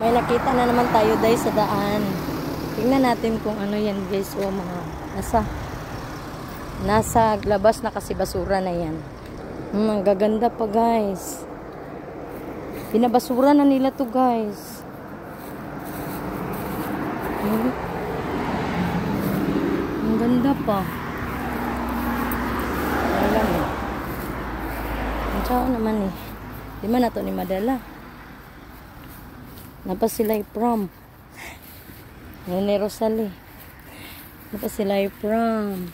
May nakita na naman tayo guys sa daan. Tingnan natin kung ano yan guys. O mga nasa labas na kasi basura na yan. Ang gaganda pa guys. Binabasura na nila to guys. Ang ganda pa. Alam eh. Ang tao naman eh. Di man na to ni madala. Napa sila prom. Ni Rosalie. Napa sila prom.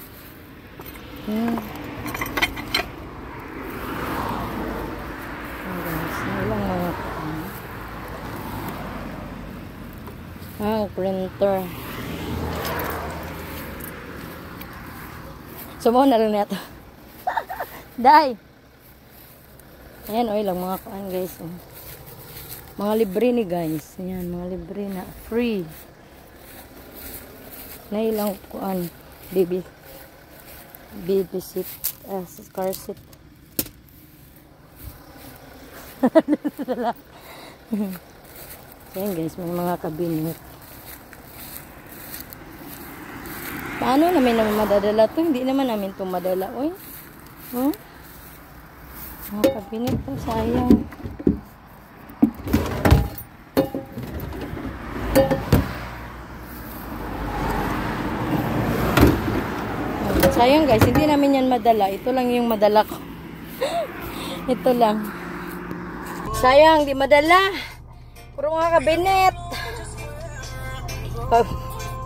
Printer. So, mo na rin nato. Day! Ayan, o, ilang mga kuan guys. Oh. Mga libre ni guys. Ayan, mga libre na. Free. Na ilang kuan. Baby seat. Car seat. Ayan guys, may mga cabinet. Paano namin madadala to? Hindi naman namin to madala. Uy. Mga cabinet to. Sayang. Sayang guys, hindi namin yan madala. Ito lang yung madala ko. Ito lang. Sayang, di madala. Puro mga kabinet.